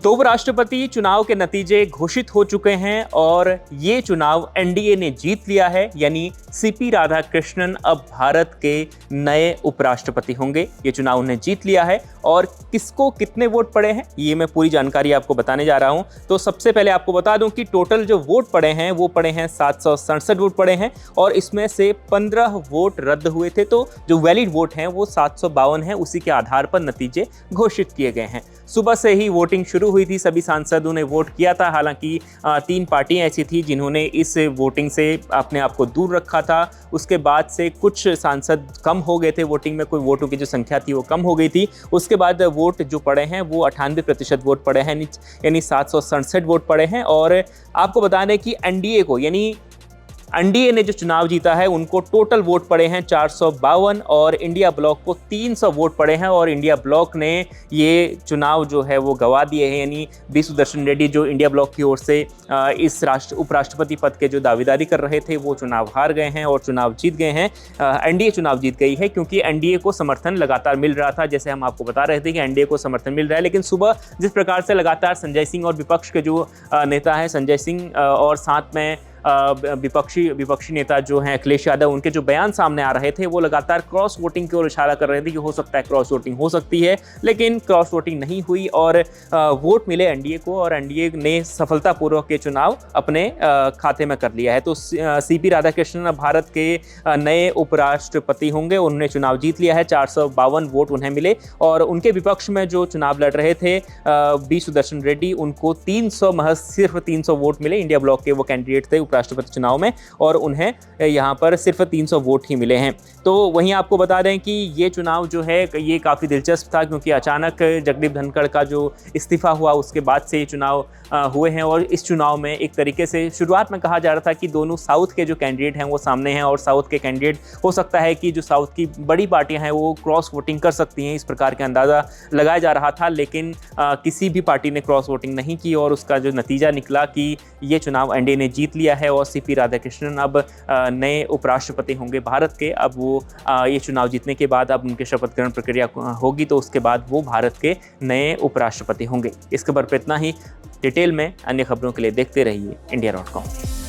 तो उपराष्ट्रपति चुनाव के नतीजे घोषित हो चुके हैं और ये चुनाव एनडीए ने जीत लिया है, यानी सीपी राधाकृष्णन अब भारत के नए उपराष्ट्रपति होंगे। ये चुनाव उन्हें जीत लिया है और किसको कितने वोट पड़े हैं ये मैं पूरी जानकारी आपको बताने जा रहा हूं। तो सबसे पहले आपको बता दूं कि टोटल जो वोट पड़े हैं वो पड़े हैं 767 वोट पड़े हैं और इसमें से 15 वोट रद्द हुए थे। तो जो वैलिड वोट हैं वो 752 हैं, उसी के आधार पर नतीजे घोषित किए गए हैं। सुबह से ही वोटिंग शुरू हुई थी, सभी सांसदों ने वोट किया था। हालांकि 3 पार्टियां ऐसी थी जिन्होंने इस वोटिंग से अपने आप को दूर रखा था। उसके बाद से कुछ सांसद कम हो गए थे वोटिंग में, कोई वोटों की जो संख्या थी वो कम हो गई थी। उसके बाद वोट जो पड़े हैं वो 98% वोट पड़े हैं, यानी 767 वोट पड़े हैं। और आपको बता दें कि एनडीए को, यानी एनडीए ने जो चुनाव जीता है उनको टोटल वोट पड़े हैं 452 और इंडिया ब्लॉक को 300 वोट पड़े हैं। और इंडिया ब्लॉक ने ये चुनाव जो है वो गंवा दिए हैं, यानी बी सुदर्शन रेड्डी जो इंडिया ब्लॉक की ओर से इस उपराष्ट्रपति पद के जो दावेदारी कर रहे थे वो चुनाव हार गए हैं और चुनाव जीत गए हैं। एनडीए चुनाव जीत गई है क्योंकि एनडीए को समर्थन लगातार मिल रहा था। जैसे हम आपको बता रहे थे कि एनडीए को समर्थन मिल रहा है, लेकिन सुबह जिस प्रकार से लगातार संजय सिंह और विपक्ष के जो नेता हैं संजय सिंह और साथ में विपक्षी नेता जो हैं अखिलेश यादव, उनके जो बयान सामने आ रहे थे वो लगातार क्रॉस वोटिंग की ओर इशारा कर रहे थे कि हो सकता है क्रॉस वोटिंग हो सकती है, लेकिन क्रॉस वोटिंग नहीं हुई और वोट मिले एनडीए को और एनडीए ने सफलतापूर्वक ये चुनाव अपने खाते में कर लिया है। तो सीपी राधाकृष्णन अब भारत के नए उपराष्ट्रपति होंगे। उन्होंने चुनाव जीत लिया है, 452 वोट उन्हें मिले और उनके विपक्ष में जो चुनाव लड़ रहे थे बी सुदर्शन रेड्डी, उनको 300 महज सिर्फ 300 वोट मिले। इंडिया ब्लॉक के वो कैंडिडेट थे राष्ट्रपति चुनाव में और उन्हें यहां पर सिर्फ 300 वोट ही मिले हैं। तो वहीं आपको बता दें कि ये चुनाव जो है ये काफ़ी दिलचस्प था क्योंकि अचानक जगदीप धनखड़ का जो इस्तीफा हुआ उसके बाद से ये चुनाव हुए हैं। और इस चुनाव में एक तरीके से शुरुआत में कहा जा रहा था कि दोनों साउथ के जो कैंडिडेट हैं वो सामने हैं और साउथ के कैंडिडेट हो सकता है कि जो साउथ की बड़ी पार्टियां हैं वो क्रॉस वोटिंग कर सकती हैं, इस प्रकार का अंदाज़ा लगाया जा रहा था। लेकिन किसी भी पार्टी ने क्रॉस वोटिंग नहीं की और उसका जो नतीजा निकला कि ये चुनाव एनडीए ने जीत लिया है और सीपी राधाकृष्णन अब नए उपराष्ट्रपति होंगे भारत के। अब वो ये चुनाव जीतने के बाद अब उनके शपथ ग्रहण प्रक्रिया होगी तो उसके बाद वो भारत के नए उपराष्ट्रपति होंगे। इस खबर पर इतना ही। डिटेल में अन्य खबरों के लिए देखते रहिए India.com।